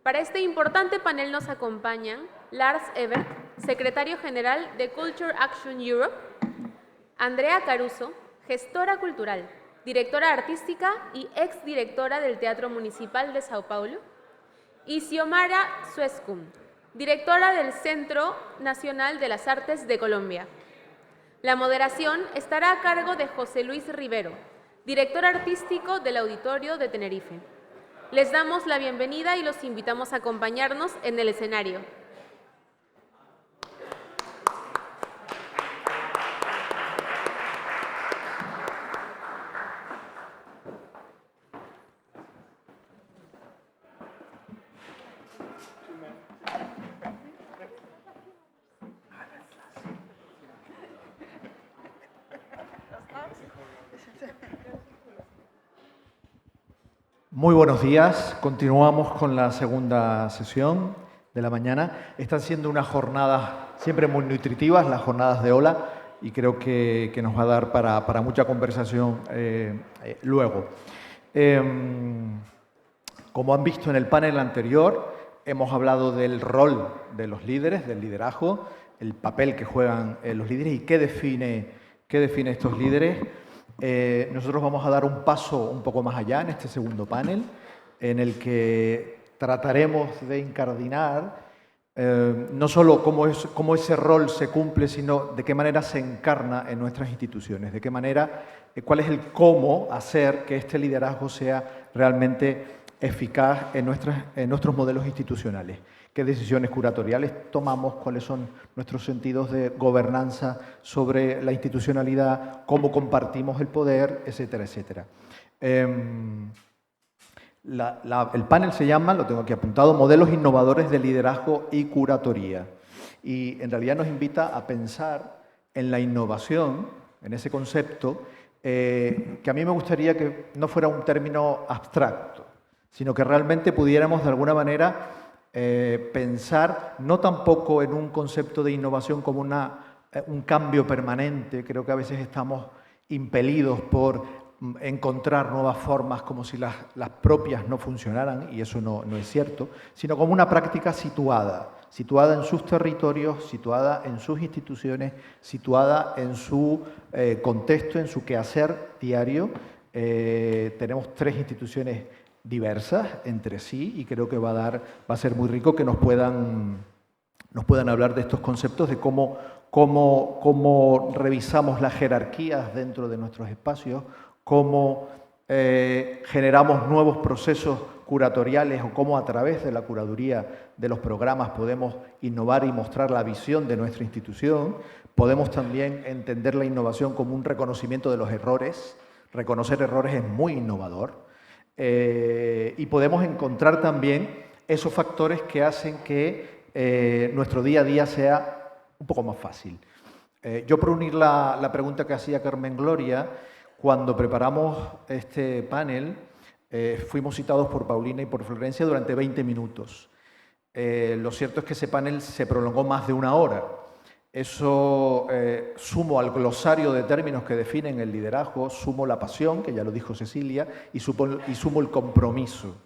Para este importante panel nos acompañan Lars Ebert, secretario general de Culture Action Europe, Andrea Caruso, gestora cultural, directora artística y exdirectora del Teatro Municipal de Sao Paulo, y Xiomara Suescum, directora del Centro Nacional de las Artes de Colombia. La moderación estará a cargo de José Luis Rivero, director artístico del Auditorio de Tenerife. Les damos la bienvenida y los invitamos a acompañarnos en el escenario. Muy buenos días. Continuamos con la segunda sesión de la mañana. Están siendo unas jornadas siempre muy nutritivas, las jornadas de Ola, y creo que nos va a dar para mucha conversación luego. Como han visto en el panel anterior, hemos hablado del rol de los líderes, del liderazgo, el papel que juegan los líderes y qué define estos líderes. Nosotros vamos a dar un paso un poco más allá en este segundo panel, en el que trataremos de incardinar no solo cómo ese rol se cumple, sino de qué manera se encarna en nuestras instituciones, de qué manera, cuál es el cómo hacer que este liderazgo sea realmente eficaz en nuestros modelos institucionales. Qué decisiones curatoriales tomamos, cuáles son nuestros sentidos de gobernanza sobre la institucionalidad, cómo compartimos el poder, etcétera, etcétera. El panel se llama, lo tengo aquí apuntado, Modelos Innovadores de Liderazgo y Curatoría. Y en realidad nos invita a pensar en la innovación, en ese concepto, que a mí me gustaría que no fuera un término abstracto, sino que realmente pudiéramos de alguna manera pensar no tampoco en un concepto de innovación como un cambio permanente. Creo que a veces estamos impelidos por encontrar nuevas formas como si las propias no funcionaran, y eso no es cierto, sino como una práctica situada en sus territorios, situada en sus instituciones, situada en su contexto, en su quehacer diario. Tenemos 3 instituciones diversas entre sí y creo que va a ser muy rico que nos puedan hablar de estos conceptos, de cómo revisamos las jerarquías dentro de nuestros espacios, cómo generamos nuevos procesos curatoriales o cómo a través de la curaduría de los programas podemos innovar y mostrar la visión de nuestra institución. Podemos también entender la innovación como un reconocimiento de los errores. Reconocer errores es muy innovador. Y podemos encontrar también esos factores que hacen que nuestro día a día sea un poco más fácil. Yo, por unir la pregunta que hacía Carmen Gloria, cuando preparamos este panel, fuimos citados por Paulina y por Florencia durante 20 minutos. Lo cierto es que ese panel se prolongó más de 1 hora. Eso sumo al glosario de términos que definen el liderazgo, sumo la pasión, que ya lo dijo Cecilia, y sumo el compromiso.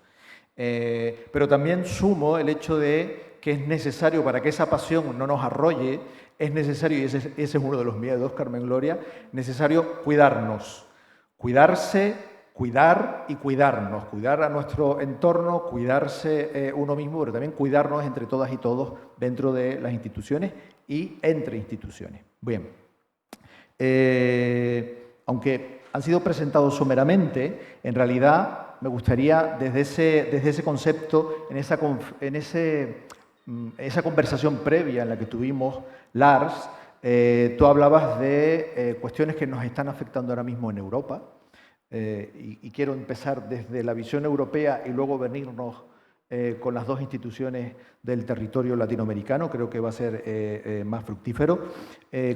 Pero también sumo el hecho de que es necesario, para que esa pasión no nos arrolle, es necesario, y ese es uno de los miedos, Carmen Gloria, necesario cuidarnos. Cuidarse, cuidar y cuidarnos. Cuidar a nuestro entorno, cuidarse uno mismo, pero también cuidarnos entre todas y todos dentro de las instituciones y entre instituciones. Bien, aunque han sido presentados someramente, en realidad me gustaría desde ese concepto, en esa conversación previa en la que tuvimos, Lars, tú hablabas de cuestiones que nos están afectando ahora mismo en Europa, y quiero empezar desde la visión europea y luego venirnos con las 2 instituciones del territorio latinoamericano. Creo que va a ser más fructífero.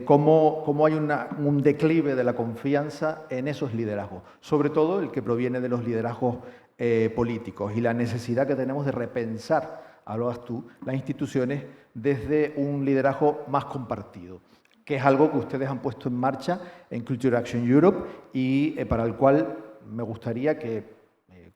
Cómo hay un declive de la confianza en esos liderazgos, sobre todo el que proviene de los liderazgos políticos, y la necesidad que tenemos de repensar, hablabas tú, las instituciones desde un liderazgo más compartido, que es algo que ustedes han puesto en marcha en Culture Action Europe y para el cual me gustaría que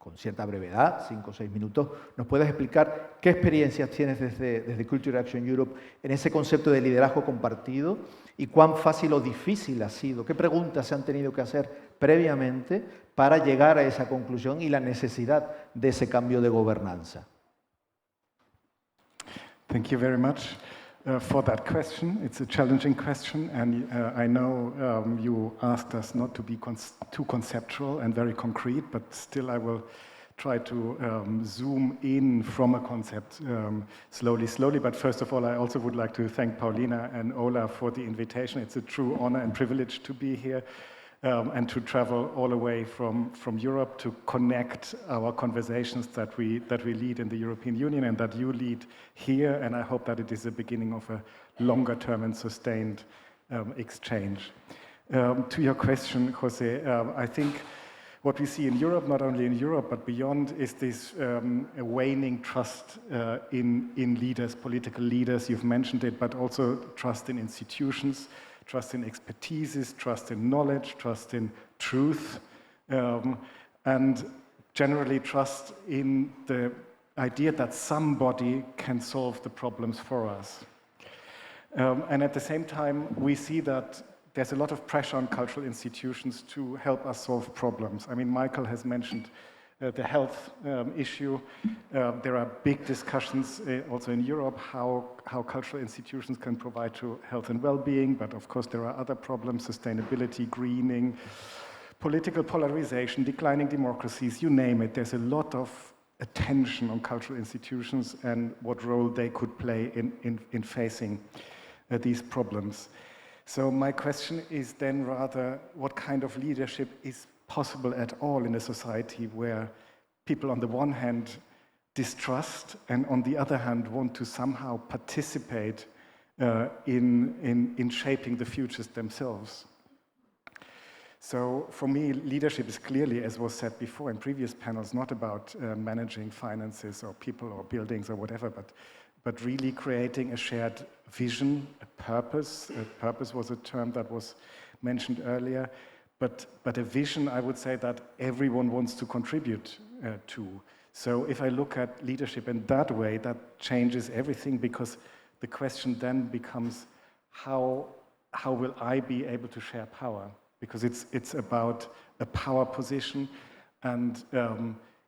con cierta brevedad, 5 o 6 minutos, nos puedes explicar qué experiencias tienes desde Culture Action Europe en ese concepto de liderazgo compartido y cuán fácil o difícil ha sido, qué preguntas se han tenido que hacer previamente para llegar a esa conclusión y la necesidad de ese cambio de gobernanza. Thank you very much for that question. It's a challenging question, and I know you asked us not to be too conceptual and very concrete, but still I will try to zoom in from a concept slowly. But first of all, I also would like to thank Paulina and Ola for the invitation. It's a true honor and privilege to be here. And to travel all the way from Europe to connect our conversations that we lead in the European Union and that you lead here. And I hope that it is the beginning of a longer term and sustained exchange. To your question, Jose, I think what we see in Europe, not only in Europe but beyond, is this a waning trust in leaders, political leaders. You've mentioned it, but also trust in institutions. Trust in expertises, trust in knowledge, trust in truth, and generally trust in the idea that somebody can solve the problems for us. And at the same time, we see that there's a lot of pressure on cultural institutions to help us solve problems. I mean, Michael has mentioned the health issue. There are big discussions also in Europe how cultural institutions can provide to health and well-being, but of course there are other problems, sustainability, greening, political polarization, declining democracies, you name it. There's a lot of attention on cultural institutions and what role they could play in facing these problems. So my question is then rather, what kind of leadership is possible at all in a society where people on the one hand distrust and on the other hand want to somehow participate in shaping the futures themselves? So for me, leadership is clearly, as was said before in previous panels, not about managing finances or people or buildings or whatever, but really creating a shared vision, a purpose. Purpose was a term that was mentioned earlier. But a vision, I would say, that everyone wants to contribute to. So if I look at leadership in that way, that changes everything, because the question then becomes, how will I be able to share power? Because it's about a power position, and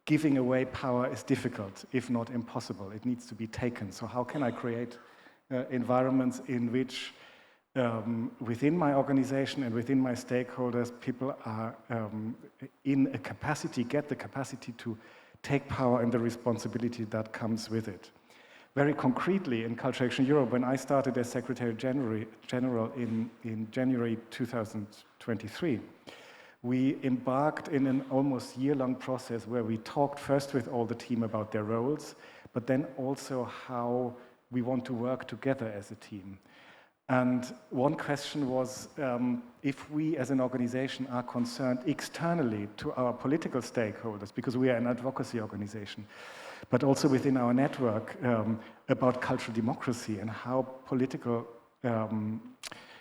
giving away power is difficult, if not impossible. It needs to be taken. So how can I create environments in which within my organization and within my stakeholders, people are get the capacity to take power and the responsibility that comes with it. Very concretely, in Culture Action Europe, when I started as Secretary General in January 2023, we embarked in an almost year-long process where we talked first with all the team about their roles, but then also how we want to work together as a team. And one question was, if we as an organization are concerned externally to our political stakeholders, because we are an advocacy organization, but also within our network about cultural democracy and how political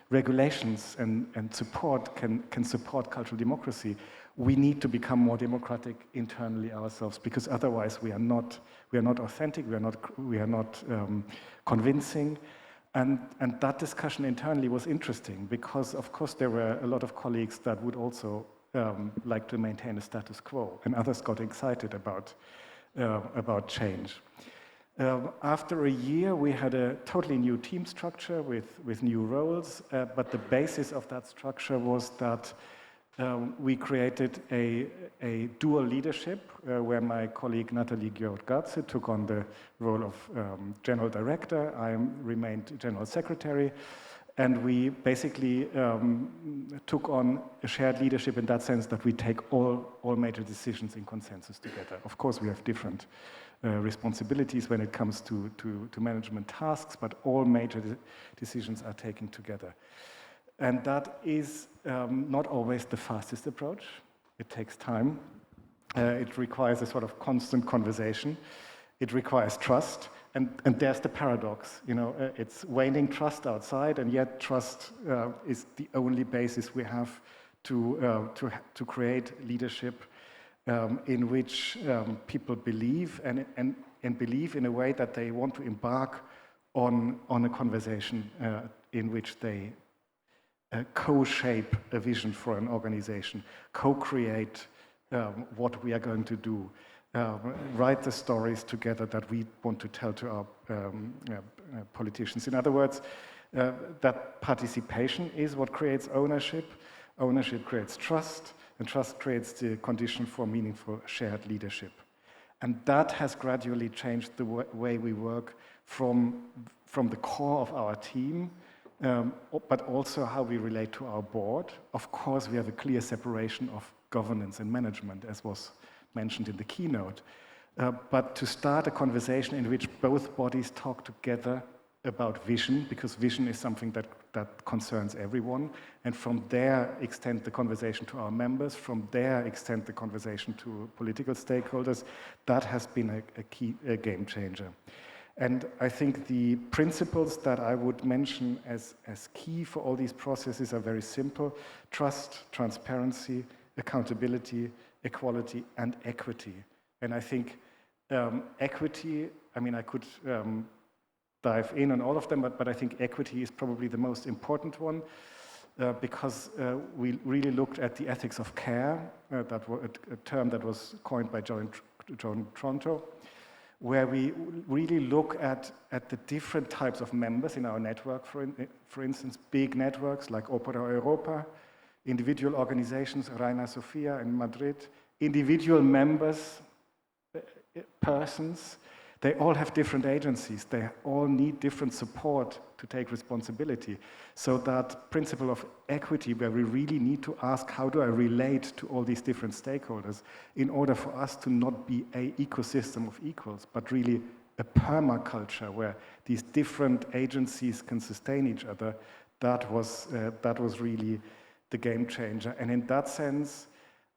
regulations and support can support cultural democracy, we need to become more democratic internally ourselves, because otherwise we are not authentic, we are not convincing. And that discussion internally was interesting, because of course there were a lot of colleagues that would also like to maintain a status quo, and others got excited about change. After a year, we had a totally new team structure with new roles, but the basis of that structure was that we created a dual leadership where my colleague Nathalie Gjord-Gatze took on the role of General Director. I remained General Secretary, and we basically took on a shared leadership in that sense that we take all major decisions in consensus together. Of course, we have different responsibilities when it comes to management tasks, but all major decisions are taken together. And that is not always the fastest approach. It takes time. It requires a sort of constant conversation. It requires trust. And there's the paradox. You know, it's waning trust outside, and yet trust is the only basis we have to create leadership in which people believe and believe in a way that they want to embark on a conversation in which they co-shape a vision for an organization, co-create what we are going to do, write the stories together that we want to tell to our politicians. In other words, that participation is what creates ownership. Ownership creates trust, and trust creates the condition for meaningful shared leadership. And that has gradually changed the way we work from the core of our team, but also how we relate to our board. Of course, we have a clear separation of governance and management, as was mentioned in the keynote. But to start a conversation in which both bodies talk together about vision, because vision is something that concerns everyone, and from there extend the conversation to our members, from there extend the conversation to political stakeholders, that has been a key game changer. And I think the principles that I would mention as key for all these processes are very simple: trust, transparency, accountability, equality, and equity. And I think equity, I mean, I could dive in on all of them, but I think equity is probably the most important one because we really looked at the ethics of care, that was a term that was coined by John Tronto, where we really look at the different types of members in our network, for instance, big networks like Opera Europa, individual organizations, Reina Sofia in Madrid, individual members, persons. They all have different agencies. They all need different support to take responsibility. So that principle of equity, where we really need to ask, how do I relate to all these different stakeholders in order for us to not be an ecosystem of equals, but really a permaculture where these different agencies can sustain each other, that was really the game changer. And in that sense,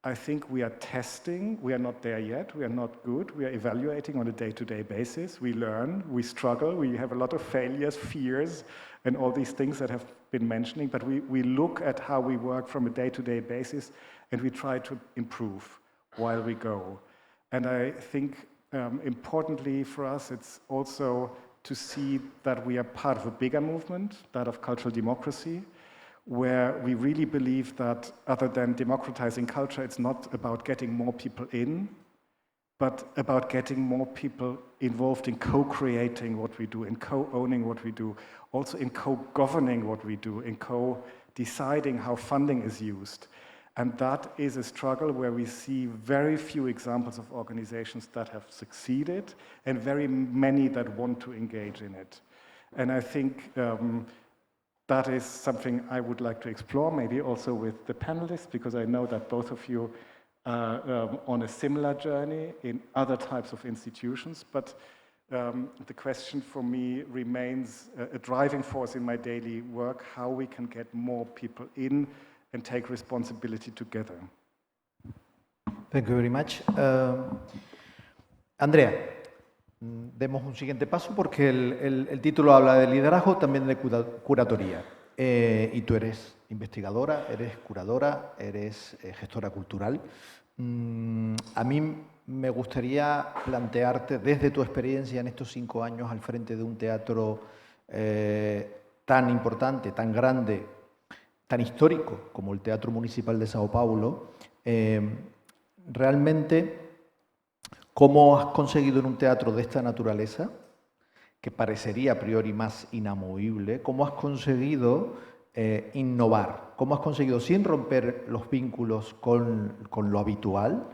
I think we are testing. We are not there yet. We are not good. We are evaluating on a day-to-day basis. We learn, we struggle, we have a lot of failures, fears, and all these things that have been mentioning. But we look at how we work from a day-to-day basis, and we try to improve while we go. And I think importantly for us, it's also to see that we are part of a bigger movement, that of cultural democracy, where we really believe that other than democratizing culture, it's not about getting more people in, but about getting more people involved in co-creating what we do, in co-owning what we do, also in co-governing what we do, in co-deciding how funding is used. And that is a struggle where we see very few examples of organizations that have succeeded and very many that want to engage in it. And I think that is something I would like to explore, maybe also with the panelists, because I know that both of you are on a similar journey in other types of institutions. But the question for me remains a driving force in my daily work, how we can get more people in and take responsibility together. Thank you very much. Andrea. Demos un siguiente paso porque el título habla de liderazgo, también de curatoría. Y tú eres investigadora, eres curadora, eres gestora cultural. A mí me gustaría plantearte, desde tu experiencia en estos 5 años al frente de un teatro tan importante, tan grande, tan histórico como el Teatro Municipal de Sao Paulo, realmente, ¿cómo has conseguido en un teatro de esta naturaleza, que parecería a priori más inamovible, cómo has conseguido innovar? ¿Cómo has conseguido, sin romper los vínculos con lo habitual,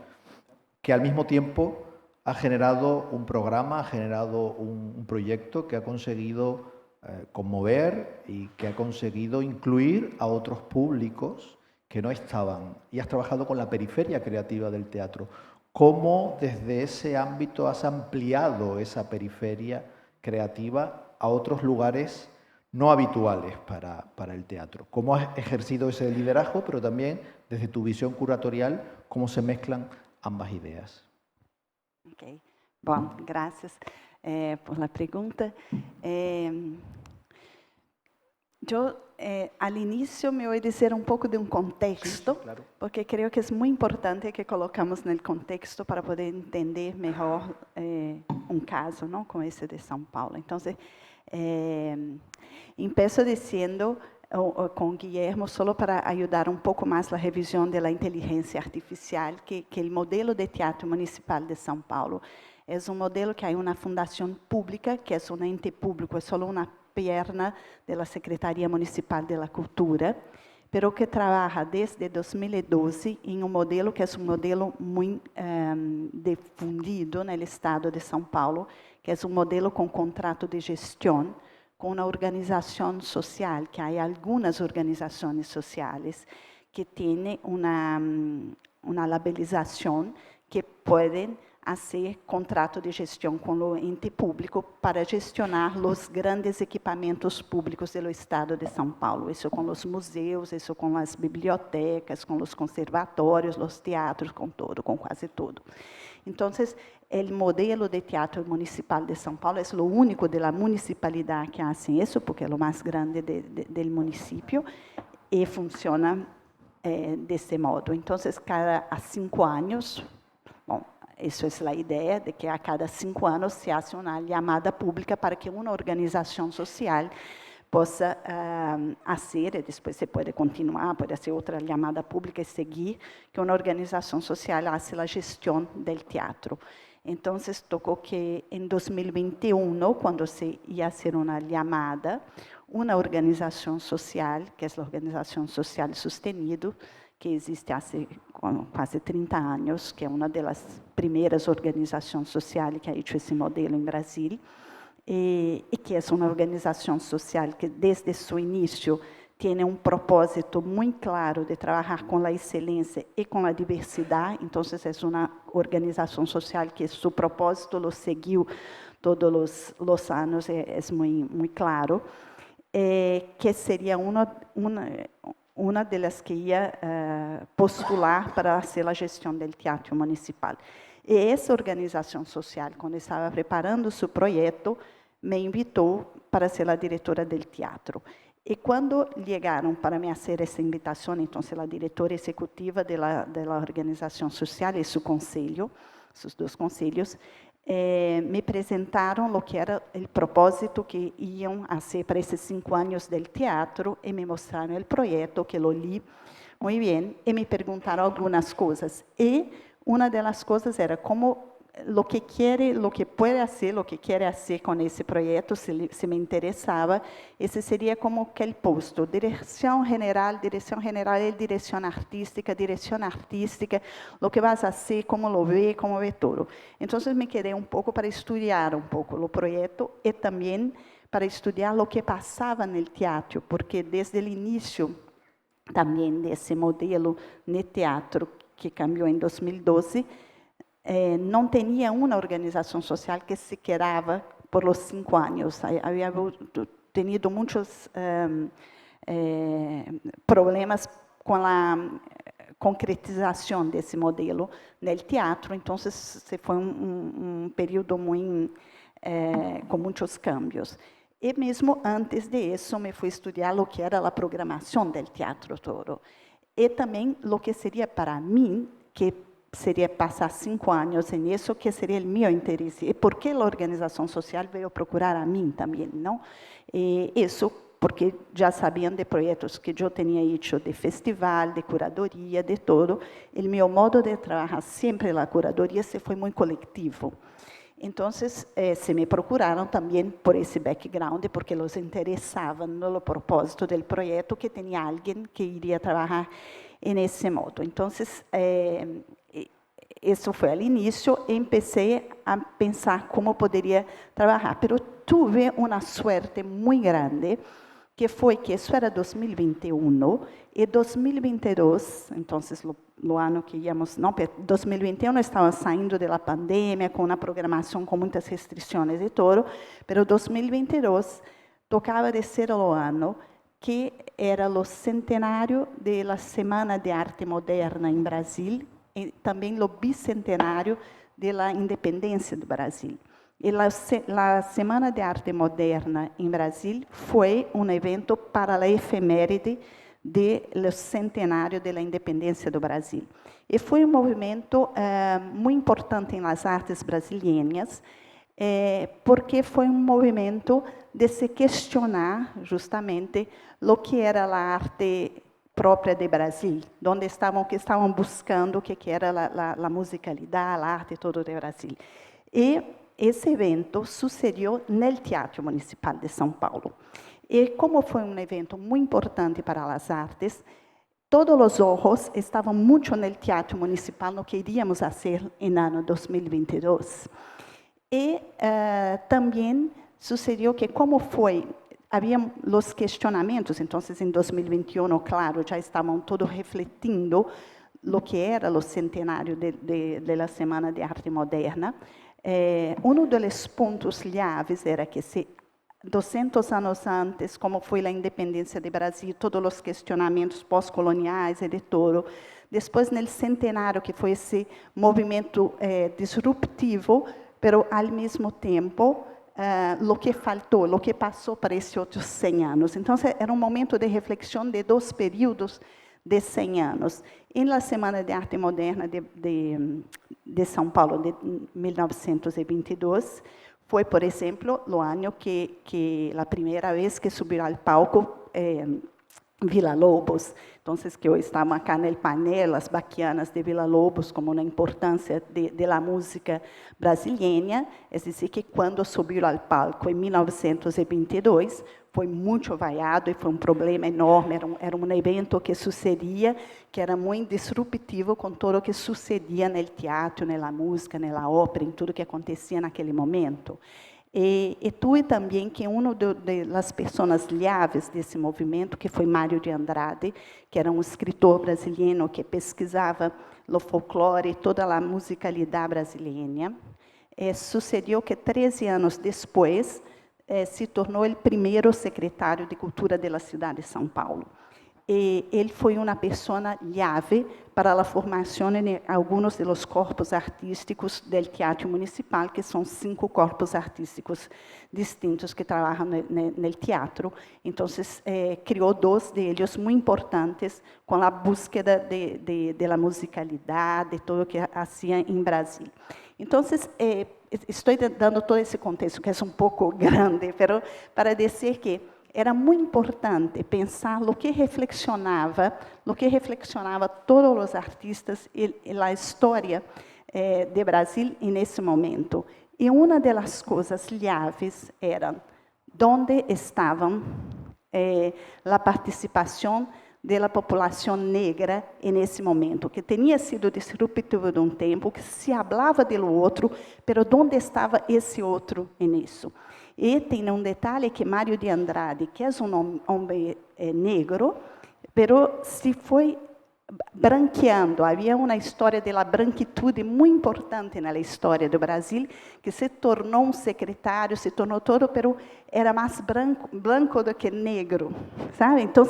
que al mismo tiempo ha generado un programa, ha generado un proyecto que ha conseguido conmover y que ha conseguido incluir a otros públicos que no estaban? Y has trabajado con la periferia creativa del teatro. ¿Cómo desde ese ámbito has ampliado esa periferia creativa a otros lugares no habituales para el teatro? ¿Cómo has ejercido ese liderazgo, pero también desde tu visión curatorial, cómo se mezclan ambas ideas? Ok, bom, gracias por la pregunta. Yo al inicio me voy a decir un poco de un contexto, Sí, claro. porque creo que es muy importante que colocamos en el contexto para poder entender mejor un caso, ¿no? Como ese de São Paulo. Entonces, empiezo diciendo con Guillermo, solo para ayudar un poco más la revisión de la inteligencia artificial, que el modelo de teatro municipal de São Paulo es un modelo que hay una fundación pública, que es un ente público, es solo una pierna de la Secretaría Municipal de la Cultura, pero que trabaja desde 2012 en un modelo que es un modelo muy difundido en el estado de São Paulo, que es un modelo con contrato de gestión, con una organización social, que hay algunas organizaciones sociales que tienen una labelización que pueden hacer contrato de gestión con el ente público para gestionar los grandes equipamientos públicos do estado de São Paulo. Eso con los museos, eso con las bibliotecas, con los conservatorios, los teatros, con todo, con casi todo. Entonces, el modelo de teatro municipal de São Paulo es lo único de la municipalidad que hace eso, porque es lo más grande del municipio, y funciona de ese modo. Entonces, cada 5 años, bom, isso é a ideia de que a cada 5 anos se hace uma chamada pública para que uma organização social possa fazer, e depois se pode continuar, pode ser outra chamada pública e seguir, que uma organização social hace a gestão do teatro. Então, tocou que em 2021, quando se ia ser uma chamada, uma organização social, que é a Organização Social Sustenido, que existe há quase 30 anos, que é uma das primeiras organizações sociais que ha hecho esse modelo em Brasil, e que é uma organização social que, desde seu início, tem um propósito muito claro de trabalhar com a excelência e com a diversidade. Então, é uma organização social que seu propósito lo seguiu todos os anos, é muito claro, que seria uma delas que ia postular para ser a gestão do teatro municipal. E essa organização social, quando estava preparando seu projeto, me invitou para ser a diretora do teatro. E quando chegaram para me fazer essa invitação, então, a diretora executiva da organização social e seu conselho, seus 2 conselhos, me apresentaram o que era o propósito que iam fazer para esses 5 anos do teatro e me mostraram o projeto, que lo li muito bem, e me perguntaram algumas coisas. E uma das coisas era como lo que quiere, lo que puede hacer, lo que quiere hacer con ese proyecto, si me interesaba, ese sería como que el puesto, dirección general es dirección artística, lo que vas a hacer, cómo ve todo. Entonces me quedé un poco para estudiar un poco el proyecto y también para estudiar lo que pasaba en el teatro, porque desde el inicio también de ese modelo de teatro que cambió en 2012, não tinha uma organização social que se quedava por os 5 anos. Havia tenido muitos problemas com a concretização desse modelo no teatro, então se foi um período muito com muitos cambios. E mesmo antes disso, me fui estudar o que era a programação do teatro todo. E também o que seria para mim, que seria passar 5 anos nisso, que seria o meu interesse. E por que a organização social veio procurar a mim também, não? E isso porque já sabiam de projetos que eu tinha feito de festival, de curadoria, de todo. O meu modo de trabalhar sempre na curadoria se foi muito coletivo. Então, se me procuraram também por esse background, porque los interessava no propósito do projeto que tinha alguém que iria trabalhar nesse modo. Então, isso foi ao início, e comecei a pensar como poderia trabalhar. Mas tive uma sorte muito grande, que foi que isso era 2021, e 2022, então, no ano que íamos, não, 2021 estava saindo da pandemia, com uma programação com muitas restrições e tudo, mas 2022 tocava de ser o ano que era o centenário da Semana de Arte Moderna em Brasil, e também o bicentenário da independência do Brasil. E a Semana de Arte Moderna em Brasil foi um evento para a efeméride do centenário da independência do Brasil. E foi um movimento muito importante nas artes brasileiras, porque foi um movimento de se questionar justamente o que era a arte própria de Brasil, onde estavam buscando o que era a musicalidade, a arte toda de Brasil. E esse evento sucedeu no Teatro Municipal de São Paulo. E como foi um evento muito importante para as artes, todos os olhos estavam muito no Teatro Municipal, no que iríamos fazer em ano 2022. E também sucedeu que, como foi, havia os questionamentos, então, em 2021, claro, já estavam todos refletindo o que era o centenário da Semana de Arte Moderna. Um dos pontos chaves era que, 200 anos antes, como foi a independência do Brasil, todos os questionamentos pós-coloniais e de tudo, depois, no centenário, que foi esse movimento disruptivo, mas, ao mesmo tempo, o que faltou, o que passou para esses outros 100 anos. Então, era um momento de reflexão de 2 períodos de 100 anos. E na Semana de Arte Moderna de São Paulo, de 1922, foi, por exemplo, o ano que a primeira vez que subiu ao palco Villa-Lobos. Então, que hoje estamos aqui no painel, as baquianas de Villa-Lobos, como na importância da música brasileira. É dizer, que quando subiu ao palco em 1922, foi muito vaiado e foi um problema enorme. Era um evento que sucedia, que era muito disruptivo com tudo o que sucedia no teatro, na música, na ópera, em tudo que acontecia naquele momento. E tuve também que uma das pessoas chaves desse movimento, que foi Mário de Andrade, que era um escritor brasileiro que pesquisava o folclore e toda a musicalidade brasileira, sucedeu que 13 anos depois se tornou o primeiro secretário de Cultura da cidade de São Paulo. E ele foi uma pessoa chave para a formação de alguns dos corpos artísticos do Teatro Municipal, que são 5 corpos artísticos distintos que trabalham no teatro. Então, criou 2 deles muito importantes com a búsqueda da musicalidade, de tudo o que fazia em Brasil. Então, estou dando todo esse contexto, que é um pouco grande, mas para dizer que era muito importante pensar o que reflexionava todos os artistas e a história de Brasil nesse momento. E uma das coisas chaves era onde estavam a participação da população negra nesse momento, que tinha sido disruptivo de um tempo, que se falava do outro, mas onde estava esse outro nisso? E tem um detalhe que Mário de Andrade, que é um homem negro, mas se foi branqueando. Havia uma história da branquitude muito importante na história do Brasil, que se tornou um secretário, se tornou todo, mas era mais branco do que negro, sabe? Então,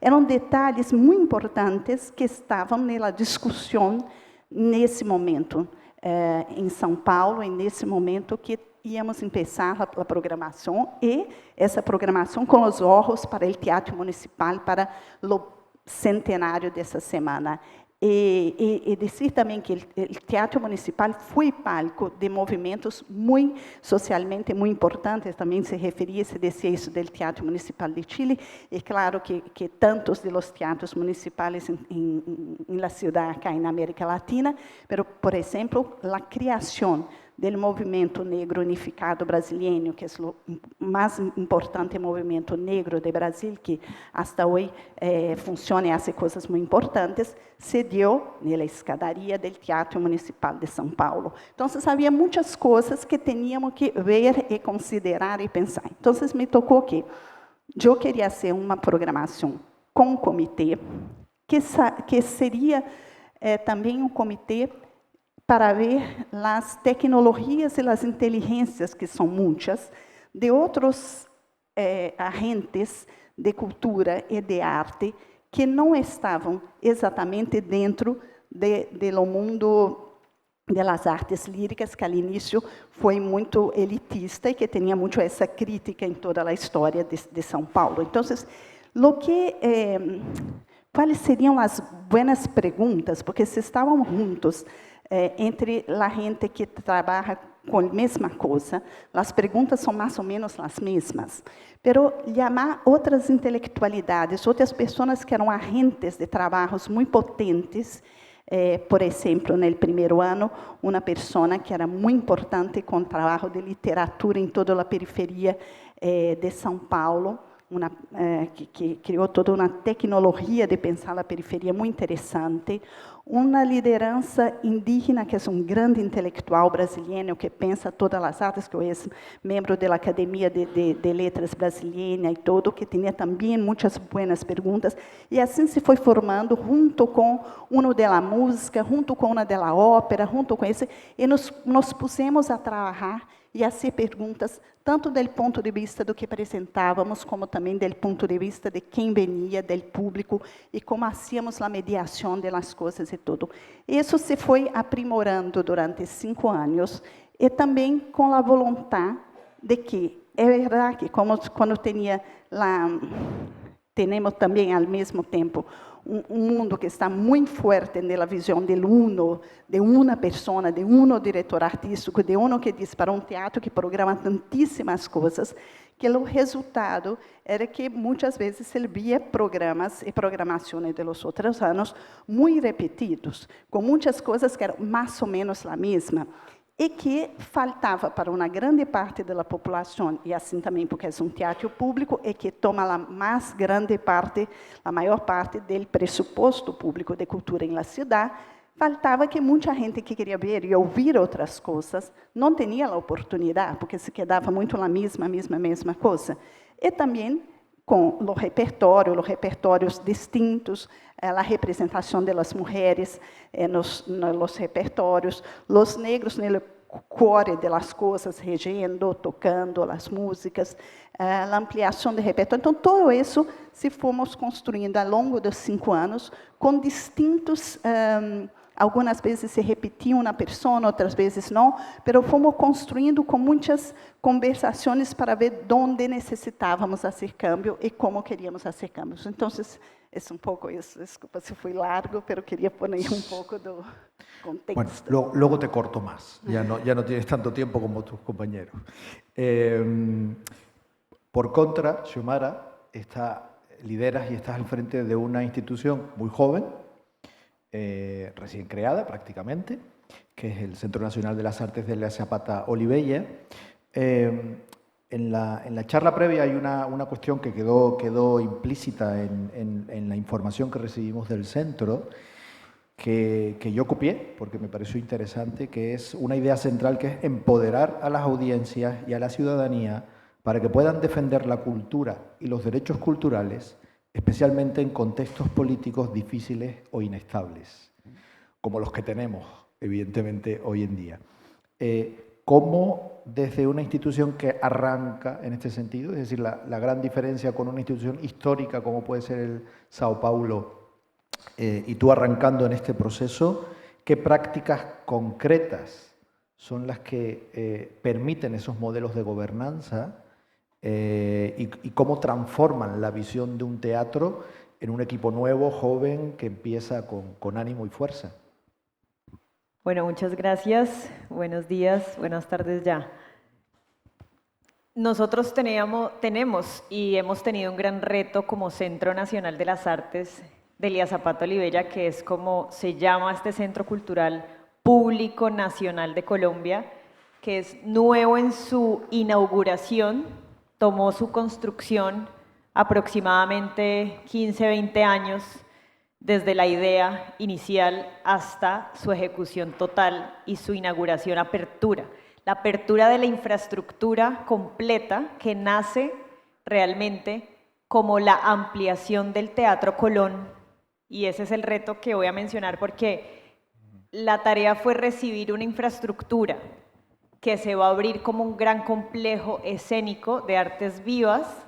eram detalhes muito importantes que estavam na discussão nesse momento em São Paulo, e nesse momento que íamos começar a programação, e essa programação com os olhos para o Teatro Municipal, para o centenário dessa semana. E dizer também que o Teatro Municipal foi palco de movimentos muito socialmente muito importantes. Também se referia, se dizia isso do Teatro Municipal de Chile. E claro que tantos dos teatros municipais na cidade acá na América Latina, mas, por exemplo, a criação do movimento negro unificado brasileiro, que é o mais importante movimento negro do Brasil, que até hoje funciona e faz coisas muito importantes, se deu na escadaria do Teatro Municipal de São Paulo. Então, havia muitas coisas que tínhamos que ver e considerar e pensar. Então, me tocou que eu queria fazer uma programação com um comitê, que seria também um comitê para ver as tecnologias e as inteligências, que são muitas, de outros agentes de cultura e de arte que não estavam exatamente dentro do mundo de las artes líricas, que al inicio foi muito elitista e que tinha muito essa crítica em toda a história de São Paulo. Então, quais seriam as buenas perguntas? Porque se estavam juntos entre a gente que trabalha com a mesma coisa, as perguntas são mais ou menos as mesmas. Pero chamar outras intelectualidades, outras pessoas que eram agentes de trabalhos muito potentes. Por exemplo, no primeiro ano, uma pessoa que era muito importante com o trabalho de literatura em toda a periferia de São Paulo, que criou toda uma tecnologia de pensar a periferia muito interessante, uma liderança indígena, que é um grande intelectual brasileiro, que pensa todas as artes, que é membro da Academia de Letras Brasileira e todo, que tinha também muitas boas perguntas, e assim se foi formando, junto com um da música, junto com uma da ópera, junto com esse, e nos pusemos a trabalhar e a fazer perguntas, tanto do ponto de vista do que apresentávamos, como também do ponto de vista de quem venia, do público, e como hacíamos a mediação das coisas e tudo. Isso se foi aprimorando durante 5 anos, e também com a vontade de que, é verdade que, como quando temos também, ao mesmo tempo, mundo que está muito forte na visão do uno, de uma pessoa, de diretor artístico, de que diz para teatro que programa tantíssimas coisas, que o resultado era que muitas vezes se via programas e programações de los outros anos muito repetidos, com muitas coisas que eram mais ou menos a mesma, e que faltava para uma grande parte da população, e assim também porque é um teatro público, e que toma a maior parte do pressuposto público de cultura em la cidade, faltava que muita gente que queria ver e ouvir outras coisas não tinha a oportunidade, porque se quedava muito na mesma coisa. E também com os repertórios distintos, a representação das mulheres nos repertórios, os negros no core das coisas, regendo, tocando as músicas, a ampliação de repertório. Então, tudo isso se fomos construindo ao longo dos 5 anos, com distintos... algumas vezes se repetia uma pessoa, outras vezes não, mas fomos construindo com muitas conversações para ver onde necessitávamos fazer câmbio e como queríamos fazer câmbios. Então, é pouco isso. Desculpa se foi largo, mas queria pôr um pouco do contexto. Bueno, luego te corto más. Ya no tienes tanto tiempo como tus compañeros. Por contra, Xiomara, lideras y estás al frente de una institución muy joven, recién creada prácticamente, que es el Centro Nacional de las Artes de la Zapata Olivella. En la charla previa hay una cuestión que quedó implícita en la información que recibimos del centro, que yo copié porque me pareció interesante, que es una idea central, que es empoderar a las audiencias y a la ciudadanía para que puedan defender la cultura y los derechos culturales, especialmente en contextos políticos difíciles o inestables, como los que tenemos, evidentemente, hoy en día. ¿Cómo desde una institución que arranca en este sentido, es decir, la gran diferencia con una institución histórica como puede ser el Sao Paulo, y tú arrancando en este proceso, qué prácticas concretas son las que permiten esos modelos de gobernanza y cómo transforman la visión de un teatro en un equipo nuevo, joven, que empieza con ánimo y fuerza? Bueno, muchas gracias. Buenos días, buenas tardes ya. Nosotros tenemos y hemos tenido un gran reto como Centro Nacional de las Artes de Elías Zapata Olivella, que es como se llama este Centro Cultural Público Nacional de Colombia, que es nuevo en su inauguración, tomó su construcción aproximadamente 15, 20 años, desde la idea inicial hasta su ejecución total y su inauguración, apertura. La apertura de la infraestructura completa que nace realmente como la ampliación del Teatro Colón, y ese es el reto que voy a mencionar porque la tarea fue recibir una infraestructura que se va a abrir como un gran complejo escénico de artes vivas,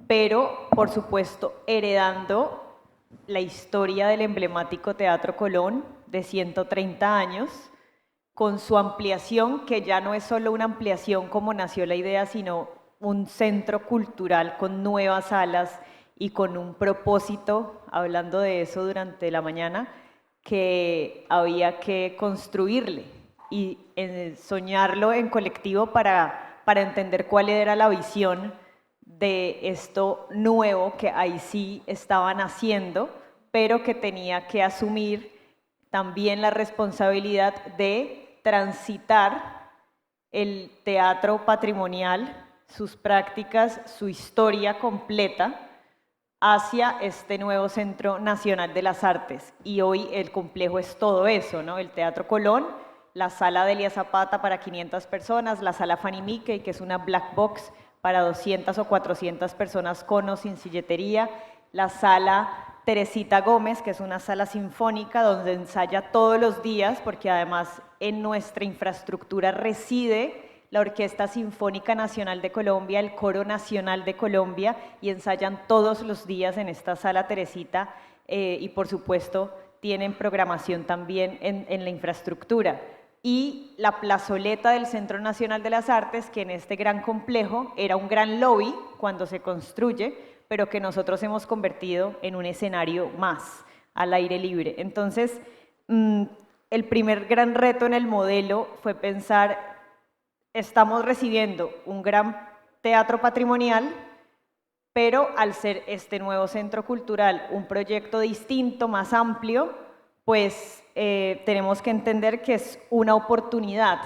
pero por supuesto heredando la historia del emblemático Teatro Colón de 130 años, con su ampliación, que ya no es solo una ampliación como nació la idea, sino un centro cultural con nuevas salas y con un propósito, hablando de eso durante la mañana, que había que construirle y soñarlo en colectivo para entender cuál era la visión de esto nuevo que ahí sí estaban haciendo, pero que tenía que asumir también la responsabilidad de transitar el teatro patrimonial, sus prácticas, su historia completa hacia este nuevo Centro Nacional de las Artes. Y hoy el complejo es todo eso, ¿no? El Teatro Colón, la sala Delia Zapata para 500 personas, la sala Fanny Mickey, que es una black box para 200 o 400 personas con o sin silletería, la sala Teresita Gómez, que es una sala sinfónica donde ensaya todos los días, porque además en nuestra infraestructura reside la Orquesta Sinfónica Nacional de Colombia, el Coro Nacional de Colombia, y ensayan todos los días en esta sala Teresita, y por supuesto tienen programación también en la infraestructura. Y la plazoleta del Centro Nacional de las Artes, que en este gran complejo era un gran lobby cuando se construye, pero que nosotros hemos convertido en un escenario más al aire libre. Entonces, el primer gran reto en el modelo fue pensar, estamos recibiendo un gran teatro patrimonial, pero al ser este nuevo centro cultural un proyecto distinto, más amplio, pues tenemos que entender que es una oportunidad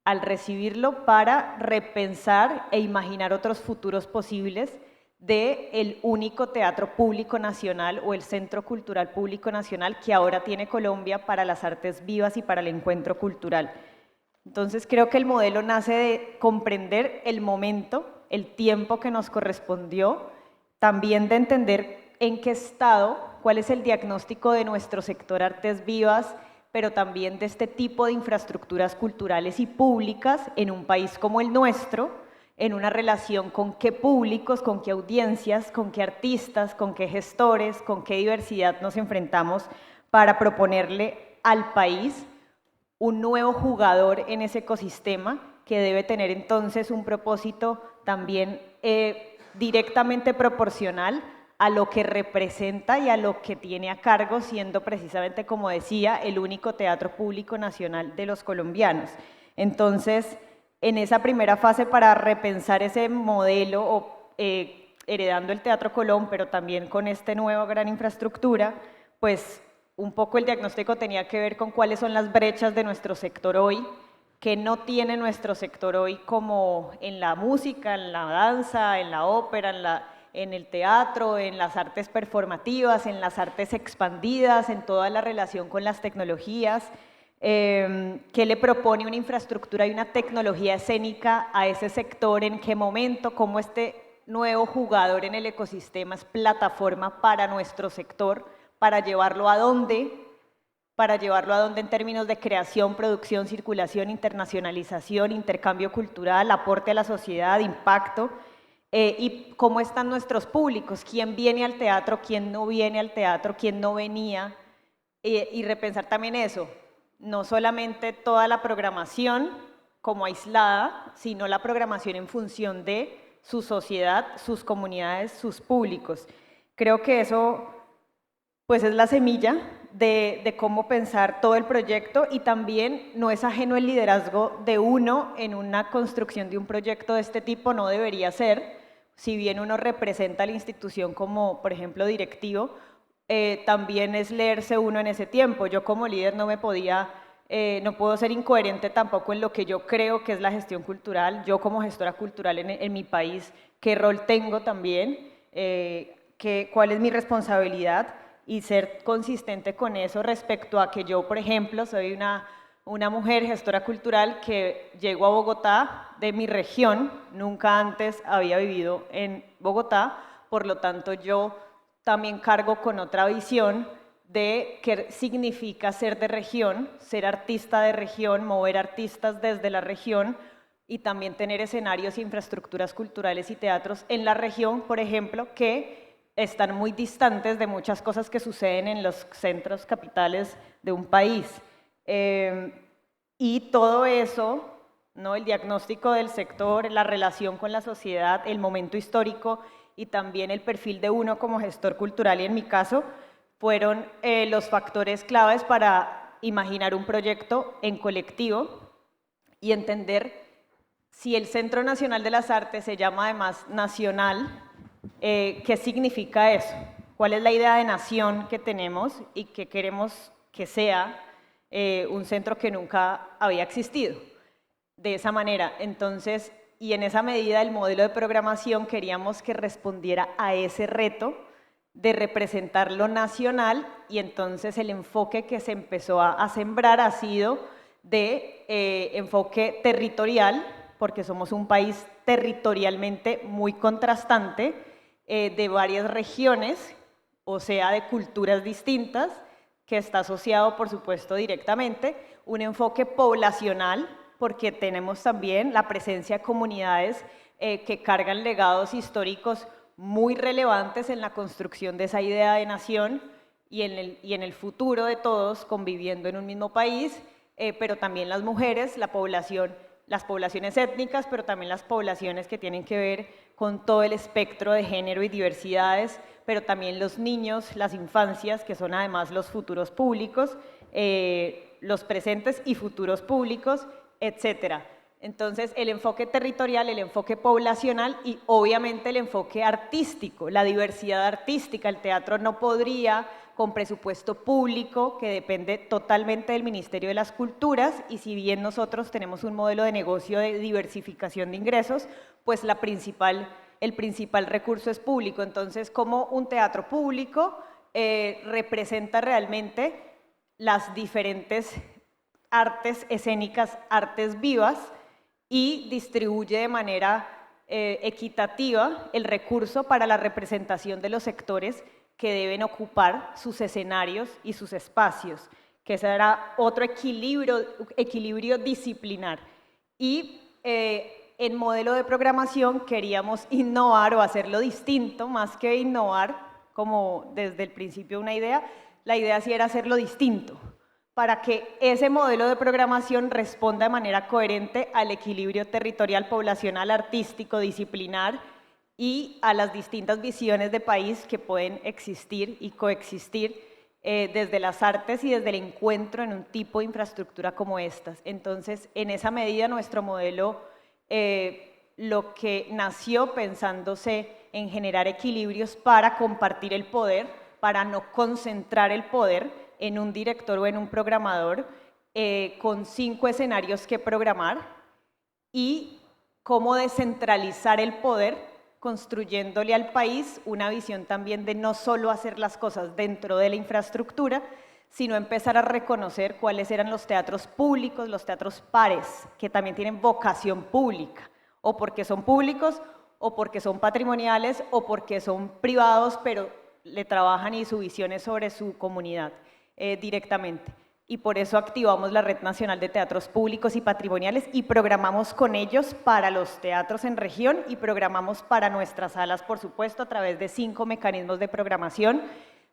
al recibirlo para repensar e imaginar otros futuros posibles del único teatro público nacional o el Centro Cultural Público Nacional que ahora tiene Colombia para las artes vivas y para el encuentro cultural. Entonces creo que el modelo nace de comprender el momento, el tiempo que nos correspondió, también de entender en qué estado, cuál es el diagnóstico de nuestro sector artes vivas, pero también de este tipo de infraestructuras culturales y públicas en un país como el nuestro, en una relación con qué públicos, con qué audiencias, con qué artistas, con qué gestores, con qué diversidad nos enfrentamos para proponerle al país un nuevo jugador en ese ecosistema que debe tener entonces un propósito también directamente proporcional a lo que representa y a lo que tiene a cargo, siendo precisamente, como decía, el único teatro público nacional de los colombianos. Entonces, en esa primera fase para repensar ese modelo, heredando el Teatro Colón, pero también con esta nueva gran infraestructura, pues un poco el diagnóstico tenía que ver con cuáles son las brechas de nuestro sector hoy, que no tiene nuestro sector hoy como en la música, en la danza, en la ópera, en el teatro, en las artes performativas, en las artes expandidas, en toda la relación con las tecnologías, que le propone una infraestructura y una tecnología escénica a ese sector, en qué momento, cómo este nuevo jugador en el ecosistema es plataforma para nuestro sector, para llevarlo a dónde en términos de creación, producción, circulación, internacionalización, intercambio cultural, aporte a la sociedad, impacto, y cómo están nuestros públicos, quién viene al teatro, quién no viene al teatro, quién no venía, y repensar también eso, no solamente toda la programación como aislada, sino la programación en función de su sociedad, sus comunidades, sus públicos. Creo que eso pues es la semilla de cómo pensar todo el proyecto, y también no es ajeno el liderazgo de uno en una construcción de un proyecto de este tipo, no debería ser, si bien uno representa a la institución como, por ejemplo, directivo, también es leerse uno en ese tiempo. Yo como líder no puedo ser incoherente tampoco en lo que yo creo que es la gestión cultural, yo como gestora cultural en mi país, qué rol tengo también, cuál es mi responsabilidad, y ser consistente con eso respecto a que yo, por ejemplo, soy una mujer gestora cultural que llegó a Bogotá de mi región, nunca antes había vivido en Bogotá, por lo tanto yo también cargo con otra visión de qué significa ser de región, ser artista de región, mover artistas desde la región, y también tener escenarios e infraestructuras culturales y teatros en la región, por ejemplo, que están muy distantes de muchas cosas que suceden en los centros capitales de un país. Y todo eso, ¿no? El diagnóstico del sector, la relación con la sociedad, el momento histórico y también el perfil de uno como gestor cultural, y en mi caso, fueron los factores claves para imaginar un proyecto en colectivo y entender si el Centro Nacional de las Artes se llama además nacional, ¿qué significa eso? ¿Cuál es la idea de nación que tenemos y que queremos que sea un centro que nunca había existido? De esa manera, entonces, y en esa medida el modelo de programación queríamos que respondiera a ese reto de representar lo nacional, y entonces el enfoque que se empezó a sembrar ha sido de enfoque territorial, porque somos un país territorialmente muy contrastante, de varias regiones, o sea, de culturas distintas, que está asociado, por supuesto, directamente, un enfoque poblacional, porque tenemos también la presencia de comunidades que cargan legados históricos muy relevantes en la construcción de esa idea de nación y en el futuro de todos conviviendo en un mismo país, pero también las mujeres, la población, las poblaciones étnicas, pero también las poblaciones que tienen que ver con todo el espectro de género y diversidades, pero también los niños, las infancias, que son además los futuros públicos, los presentes y futuros públicos, etcétera. Entonces, el enfoque territorial, el enfoque poblacional y obviamente el enfoque artístico, la diversidad artística. El teatro no podría, con presupuesto público, que depende totalmente del Ministerio de las Culturas, y si bien nosotros tenemos un modelo de negocio de diversificación de ingresos, pues el principal recurso es público. Entonces, ¿cómo un teatro público representa realmente las diferentes artes escénicas, artes vivas, y distribuye de manera equitativa el recurso para la representación de los sectores que deben ocupar sus escenarios y sus espacios, que ese era otro equilibrio disciplinar. Y en modelo de programación queríamos innovar o hacerlo distinto, más que innovar como desde el principio una idea, la idea sí era hacerlo distinto, para que ese modelo de programación responda de manera coherente al equilibrio territorial, poblacional, artístico, disciplinar y a las distintas visiones de país que pueden existir y coexistir desde las artes y desde el encuentro en un tipo de infraestructura como estas. Entonces, en esa medida, nuestro modelo, lo que nació pensándose en generar equilibrios para compartir el poder, para no concentrar el poder en un director o en un programador, con 5 escenarios que programar, y cómo descentralizar el poder, construyéndole al país una visión también de no solo hacer las cosas dentro de la infraestructura, sino empezar a reconocer cuáles eran los teatros públicos, los teatros pares, que también tienen vocación pública, o porque son públicos, o porque son patrimoniales, o porque son privados, pero le trabajan y su visión es sobre su comunidad. Directamente, y por eso activamos la Red Nacional de Teatros Públicos y Patrimoniales y programamos con ellos para los teatros en región y programamos para nuestras salas, por supuesto, a través de 5 mecanismos de programación,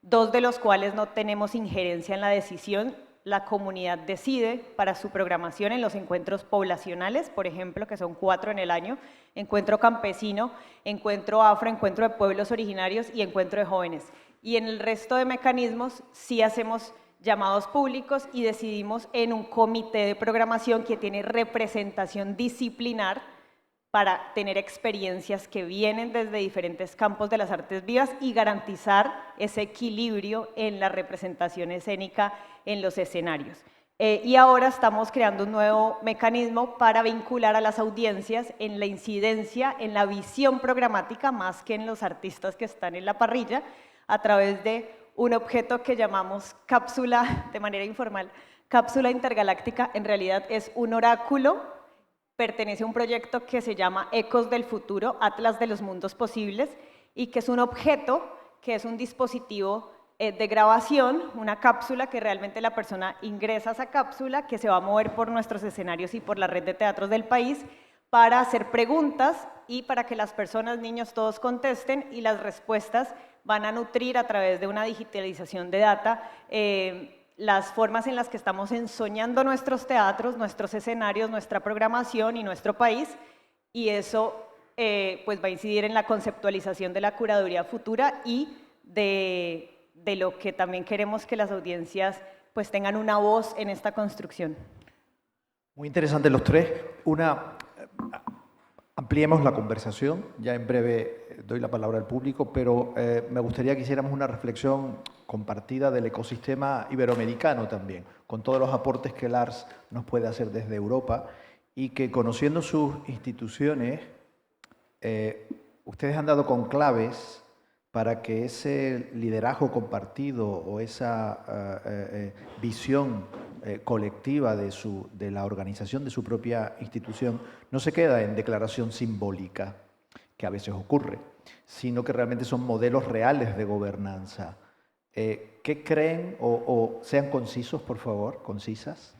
2 de los cuales no tenemos injerencia en la decisión. La comunidad decide para su programación en los encuentros poblacionales, por ejemplo, que son 4 en el año: encuentro campesino, encuentro afro, encuentro de pueblos originarios y encuentro de jóvenes. Y en el resto de mecanismos sí hacemos llamados públicos y decidimos en un comité de programación que tiene representación disciplinar para tener experiencias que vienen desde diferentes campos de las artes vivas y garantizar ese equilibrio en la representación escénica en los escenarios. Y ahora estamos creando un nuevo mecanismo para vincular a las audiencias en la incidencia, en la visión programática, más que en los artistas que están en la parrilla, a través de un objeto que llamamos cápsula, de manera informal, cápsula intergaláctica. En realidad es un oráculo, pertenece a un proyecto que se llama Ecos del Futuro, Atlas de los Mundos Posibles, y que es un objeto, que es un dispositivo de grabación, una cápsula que realmente la persona ingresa a esa cápsula, que se va a mover por nuestros escenarios y por la red de teatros del país, para hacer preguntas y para que las personas, niños, todos contesten, y las respuestas van a nutrir a través de una digitalización de data las formas en las que estamos ensoñando nuestros teatros, nuestros escenarios, nuestra programación y nuestro país, y eso pues va a incidir en la conceptualización de la curaduría futura y de lo que también queremos que las audiencias pues tengan una voz en esta construcción. Muy interesantes los tres. Ampliemos la conversación, ya en breve doy la palabra al público, pero me gustaría que hiciéramos una reflexión compartida del ecosistema iberoamericano también, con todos los aportes que el ARS nos puede hacer desde Europa y que conociendo sus instituciones, ustedes han dado con claves para que ese liderazgo compartido o esa visión colectiva de la organización de su propia institución no se queda en declaración simbólica, que a veces ocurre, sino que realmente son modelos reales de gobernanza. ¿Qué creen, o sean concisos, por favor, concisas?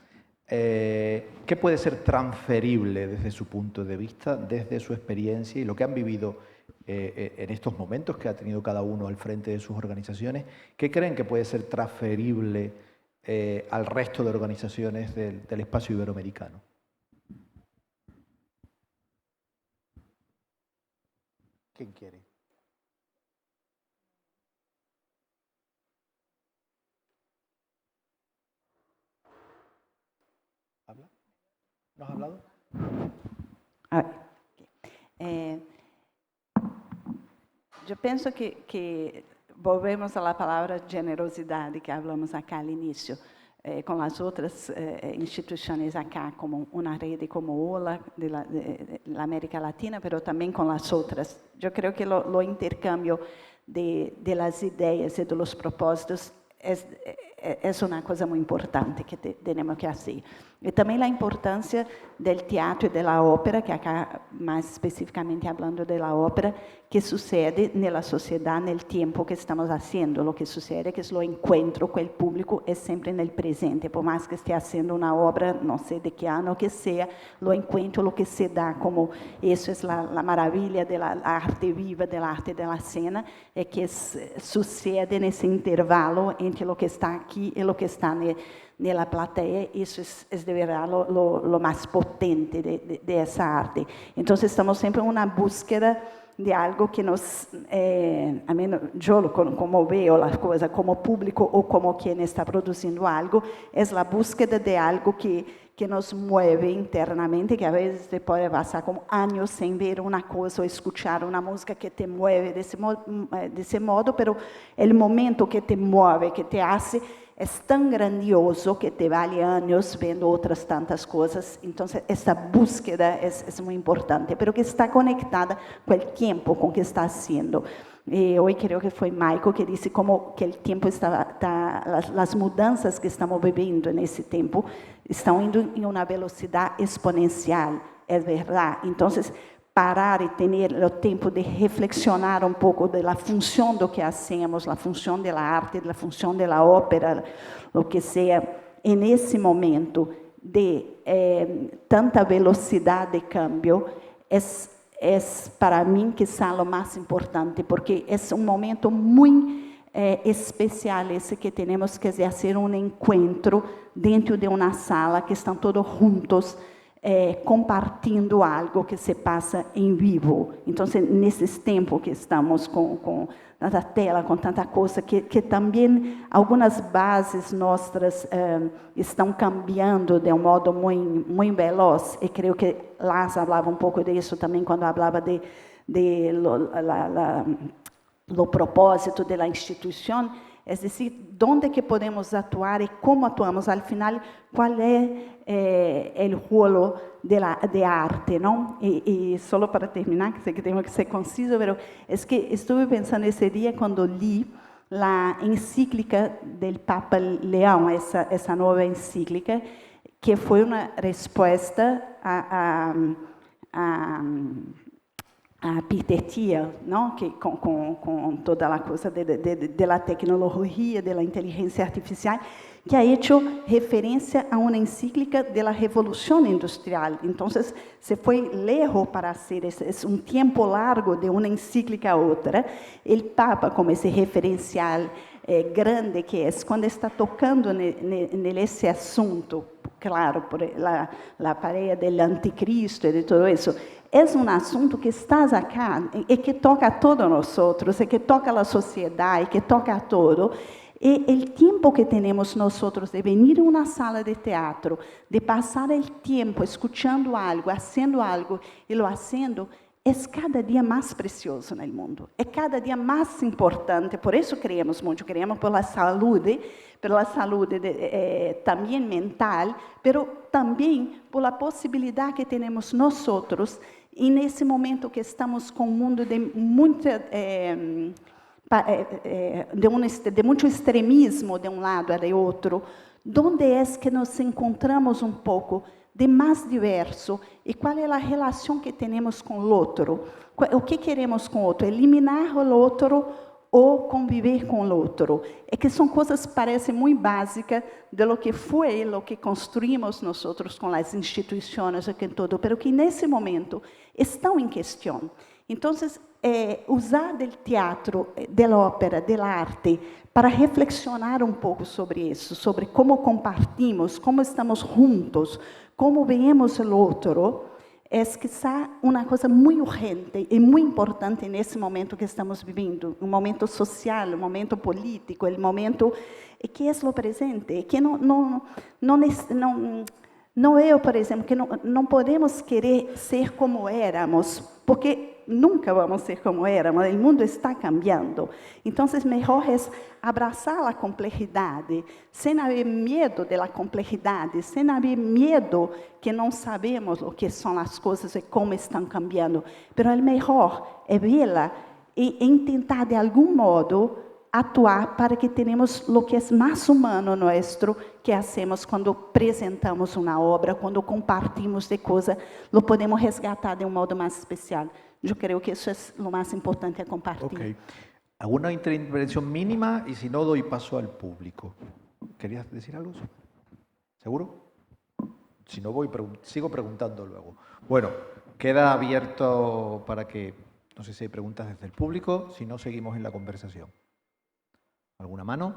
¿Qué puede ser transferible desde su punto de vista, desde su experiencia y lo que han vivido en estos momentos que ha tenido cada uno al frente de sus organizaciones? ¿Qué creen que puede ser transferible al resto de organizaciones del espacio iberoamericano? ¿Quién quiere? ¿Habla? ¿No has hablado? Eu penso que volvemos à palavra generosidade que falamos acá no início, com as outras instituições acá, como uma rede como OLA, da América Latina, mas também com as outras. Eu creio que o intercâmbio de las ideias e dos propósitos é uma coisa muito importante que temos que fazer. E também a importância do teatro e da ópera, que acá mais especificamente falando da ópera, que sucede na sociedade, no tempo que estamos fazendo. O que sucede é que o encontro com o público é sempre no presente, por mais que esteja fazendo uma obra, não sei de que ano que seja, o encontro, o que se dá, como isso é a maravilha da arte viva, da arte da cena, é que sucede nesse intervalo entre o que está aqui e o que está na plateia. Isso é de verdade o mais potente dessa arte. Então, estamos sempre em uma búsqueda de algo que nos, a mim, eu como vejo as coisas como público ou como quem está produzindo algo, é a búsqueda de algo que nos move internamente, que a vezes te pode passar como anos sem ver uma coisa ou escutar uma música que te move desse modo, pero o momento que te move, que te hace, é tão grandioso que te vale anos vendo outras tantas coisas. Então, essa búsqueda é muito importante, pero que está conectada com o tempo com que está haciendo. Hoje creio que foi Michael que disse como que o tempo as mudanças que estamos vivendo nesse tempo estão indo em uma velocidade exponencial, é verdade. Então, parar e ter o tempo de reflexionar pouco da função do que hacemos, a função da arte, a função da ópera, o que seja, nesse momento de tanta velocidade de cambio, é para mim que é o mais importante, porque é um momento muito especial esse que temos que fazer um encontro dentro de uma sala que estão todos juntos, compartilhando algo que se passa em vivo. Então, nesses tempos que estamos com tanta tela, com tanta coisa, que também algumas bases nossas estão cambiando de modo muito veloz, e creio que Lars falava pouco disso também quando falava do propósito da instituição, é decir, onde que podemos atuar e como atuamos. Al final, qual é o rolo de arte, não? E só para terminar, que sei que tenho que ser conciso, mas é que estive pensando esse dia quando li a encíclica do Papa Leão, essa nova encíclica, que foi uma resposta a Peter Thiel, não? Que com toda a coisa da tecnologia, da inteligência artificial, que ha hecho referência a uma encíclica da Revolução Industrial. Então, se foi lejos para ser um tempo largo de uma encíclica a outra. O Papa, como esse referencial grande que é quando está tocando nesse assunto, claro, por a pareia do anticristo e de tudo isso, é um assunto que está acá e que toca a todos nós outros, e que toca a sociedade, que toca a todo. E o tempo que temos nós de venir a uma sala de teatro, de passar o tempo escutando algo, fazendo algo e lo fazendo, é cada dia mais precioso no mundo. É cada dia mais importante. Por isso criamos muito, criamos pela saúde também mental, mas também pela possibilidade que temos nós outros, e nesse momento que estamos com um mundo de muita de muito extremismo de lado a de outro, onde é que nos encontramos pouco de mais diverso, e qual é a relação que temos com o outro? O que queremos com o outro? Eliminar o outro ou conviver com o outro? É que são coisas que parecem muito básicas de lo que foi, lo que construímos nós outros com as instituições e com tudo, mas que nesse momento estão em questão. Então, usar do teatro, da ópera, da arte, para reflexionar pouco sobre isso, sobre como compartimos, como estamos juntos, como vemos o outro, é quizá uma coisa muito urgente e muito importante nesse momento que estamos vivendo, um momento social, um momento político, um momento que é o presente, que não eu, por exemplo, que não podemos querer ser como éramos, porque nunca vamos ser como éramos, o mundo está cambiando. Então, melhor é abraçar a complexidade, sem haver medo da complexidade, sem haver medo que não sabemos o que são as coisas e como estão cambiando. Mas o melhor é vê-la e tentar, de algum modo, atuar para que tenhamos o que é mais humano nosso, que hacemos quando apresentamos uma obra, quando compartimos de coisa, lo podemos resgatar de modo mais especial. Eu creio que isso é o mais importante a compartilhar. Ok. ¿Alguna intervención mínima? Y si no, doy paso al público. ¿Querías decir algo? ¿Seguro? Si no, sigo preguntando luego. Bueno, queda abierto para que, no sé si hay preguntas desde el público, si no, seguimos en la conversación. ¿Alguna mano?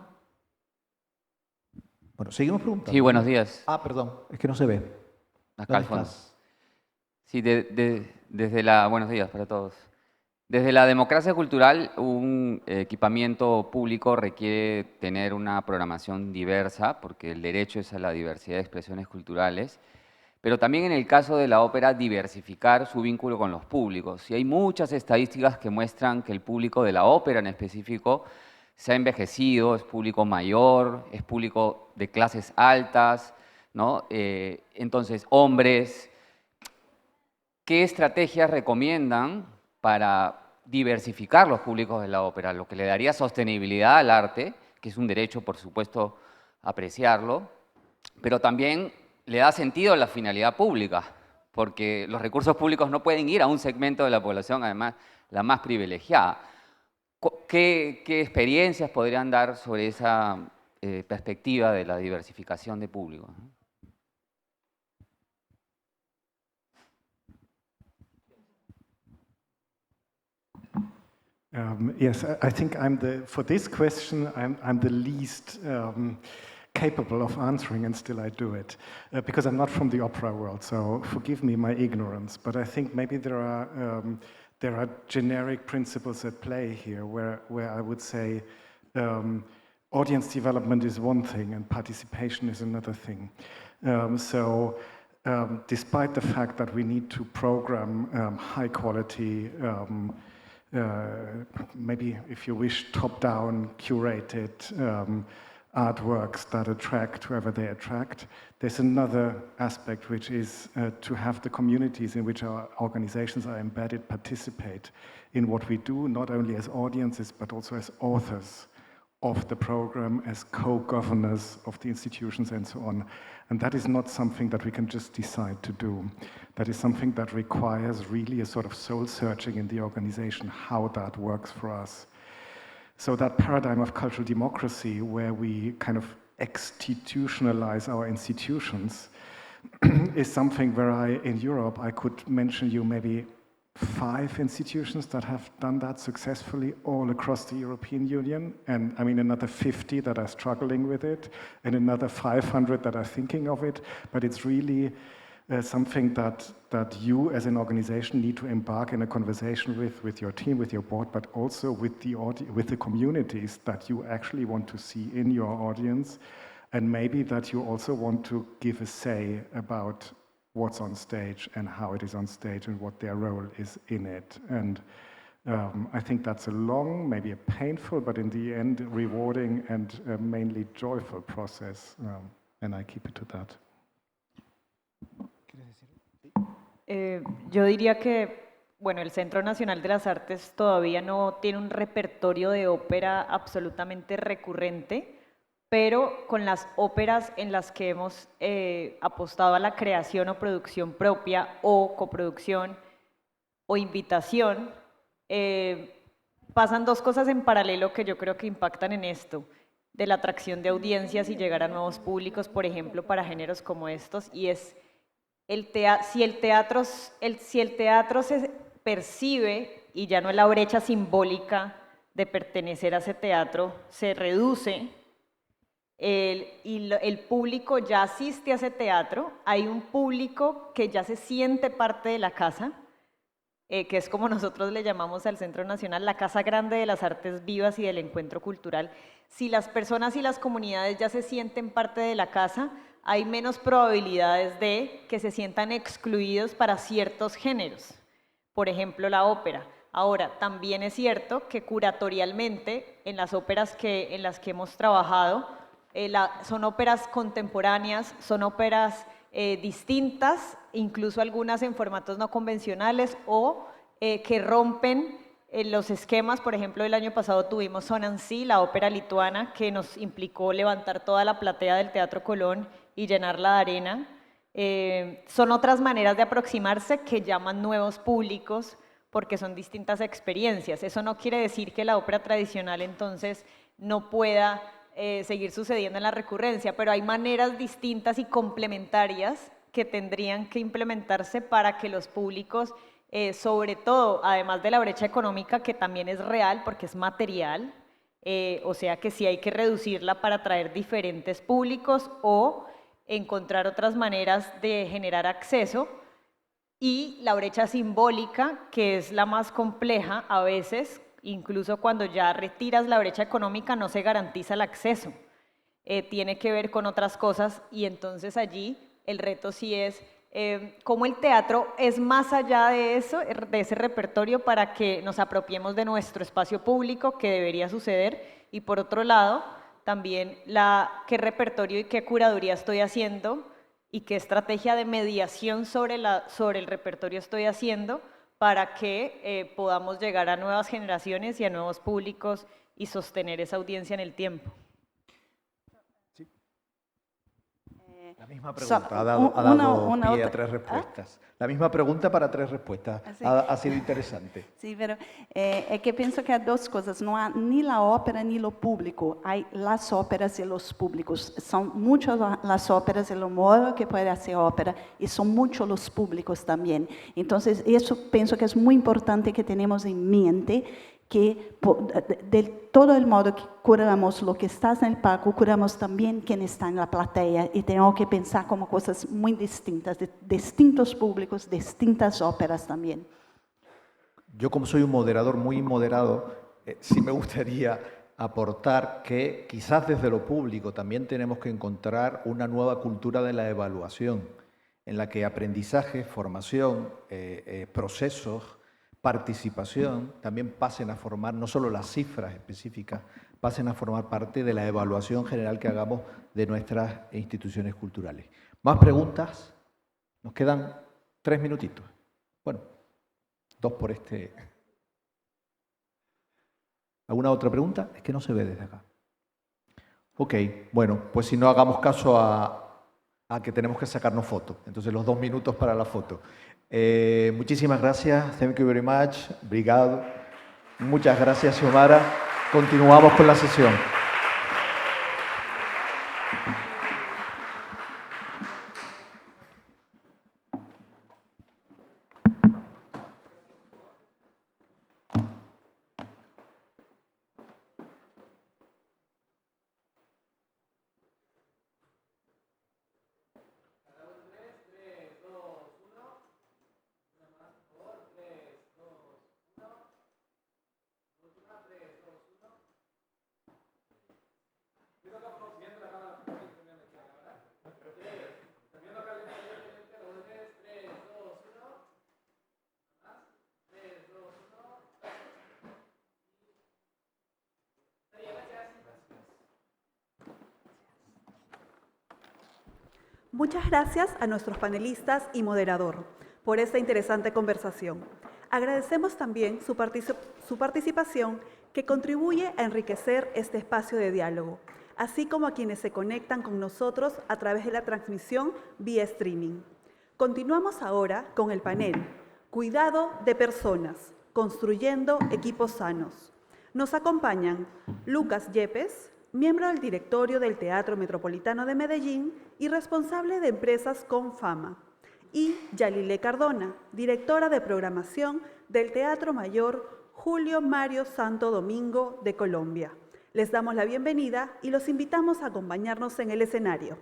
Bueno, seguimos preguntando. Sí, buenos días. Ah, perdón, es que no se ve. Acá al fondo. Sí, buenos días para todos. Desde la democracia cultural, un equipamiento público requiere tener una programación diversa, porque el derecho es a la diversidad de expresiones culturales, pero también en el caso de la ópera, diversificar su vínculo con los públicos. Y hay muchas estadísticas que muestran que el público de la ópera en específico se ha envejecido, es público mayor, es público de clases altas, ¿no? Entonces, hombres. ¿Qué estrategias recomiendan para diversificar los públicos de la ópera? Lo que le daría sostenibilidad al arte, que es un derecho, por supuesto, apreciarlo, pero también le da sentido a la finalidad pública, porque los recursos públicos no pueden ir a un segmento de la población, además, la más privilegiada. ¿Qué experiencias podrían dar sobre esa perspectiva de la diversificación de público? Yes, I think for this question, I'm the least capable of answering, and still I do it, because I'm not from the opera world, so forgive me my ignorance, but I think maybe there are generic principles at play here, where I would say audience development is one thing and participation is another thing. Despite the fact that we need to program high quality, maybe, if you wish, top-down, curated artworks that attract whoever they attract, there's another aspect, which is to have the communities in which our organizations are embedded participate in what we do, not only as audiences, but also as authors of the program, as co-governors of the institutions, and so on. And that is not something that we can just decide to do. That is something that requires really a sort of soul-searching in the organization, how that works for us. So that paradigm of cultural democracy, where we kind of institutionalize our institutions, is something where in Europe, I could mention you maybe 5 institutions that have done that successfully all across the European Union, and I mean another 50 that are struggling with it, and another 500 that are thinking of it. But it's really something that you as an organization need to embark in a conversation with your team, with your board, but also with the communities that you actually want to see in your audience, and maybe that you also want to give a say about what's on stage and how it is on stage and what their role is in it. And I think that's a long, maybe a painful, but in the end rewarding and mainly joyful process, and I keep it to that. Yo diría que, bueno, el Centro Nacional de las Artes todavía no tiene un repertorio de ópera absolutamente recurrente, pero con las óperas en las que hemos apostado a la creación o producción propia o coproducción o invitación, pasan dos cosas en paralelo que yo creo que impactan en esto, de la atracción de audiencias y llegar a nuevos públicos, por ejemplo, para géneros como estos, y es si el teatro se percibe, y ya no es la brecha simbólica de pertenecer a ese teatro, se reduce, el público ya asiste a ese teatro, hay un público que ya se siente parte de la casa, que es como nosotros le llamamos al Centro Nacional, la Casa Grande de las Artes Vivas y del Encuentro Cultural. Si las personas y las comunidades ya se sienten parte de la casa, hay menos probabilidades de que se sientan excluidos para ciertos géneros, por ejemplo la ópera. Ahora, también es cierto que curatorialmente, en las óperas en las que hemos trabajado, son óperas contemporáneas, son óperas distintas, incluso algunas en formatos no convencionales o que rompen los esquemas. Por ejemplo, el año pasado tuvimos Sonancy, la ópera lituana, que nos implicó levantar toda la platea del Teatro Colón y llenarla de arena. Son otras maneras de aproximarse que llaman nuevos públicos porque son distintas experiencias. Eso no quiere decir que la ópera tradicional entonces no pueda seguir sucediendo en la recurrencia, pero hay maneras distintas y complementarias que tendrían que implementarse para que los públicos, sobre todo, además de la brecha económica, que también es real porque es material, o sea que sí hay que reducirla para atraer diferentes públicos o encontrar otras maneras de generar acceso, y la brecha simbólica, que es la más compleja a veces. Incluso cuando ya retiras la brecha económica no se garantiza el acceso, tiene que ver con otras cosas, y entonces allí el reto sí es cómo el teatro es más allá de eso, de ese repertorio, para que nos apropiemos de nuestro espacio público, que debería suceder, y por otro lado también qué repertorio y qué curaduría estoy haciendo y qué estrategia de mediación sobre el repertorio estoy haciendo para que podamos llegar a nuevas generaciones y a nuevos públicos y sostener esa audiencia en el tiempo. Sí. La misma pregunta ha dado pie a 3 respuestas. La misma pregunta para 3 respuestas. Sí. Ha sido interesante. Sí, pero é que penso que há duas coisas. Não há nem a ópera nem o público. Há as óperas e os públicos. São muitas as óperas e o modo que pode ser ópera, e são muitos os públicos também. Então, isso penso que é muito importante que tenhamos em mente, que de todo el modo que curamos lo que está en el palco, curamos también quien está en la platea, y tenemos que pensar como cosas muy distintas, de distintos públicos, distintas óperas también. Yo, como soy un moderador muy moderado, sí me gustaría aportar que quizás desde lo público también tenemos que encontrar una nueva cultura de la evaluación, en la que aprendizaje, formación, procesos, participación también pasen a formar, no solo las cifras específicas, pasen a formar parte de la evaluación general que hagamos de nuestras instituciones culturales. ¿Más preguntas? Nos quedan 3 minutitos. Bueno, 2 por este. ¿Alguna otra pregunta? Es que no se ve desde acá. Ok, bueno, pues si no, hagamos caso a que tenemos que sacarnos fotos. Entonces, los 2 minutos para la foto. Muchísimas gracias. Thank you very much. Obrigado. Muchas gracias, Xiomara. Continuamos con la sesión. Muchas gracias a nuestros panelistas y moderador por esta interesante conversación. Agradecemos también su participación que contribuye a enriquecer este espacio de diálogo, así como a quienes se conectan con nosotros a través de la transmisión vía streaming. Continuamos ahora con el panel Cuidado de personas, construyendo equipos sanos. Nos acompañan Lucas Yepes, miembro del directorio del Teatro Metropolitano de Medellín y responsable de empresas con fama, y Yalile Cardona, directora de programación del Teatro Mayor Julio Mario Santo Domingo de Colombia. Les damos la bienvenida y los invitamos a acompañarnos en el escenario.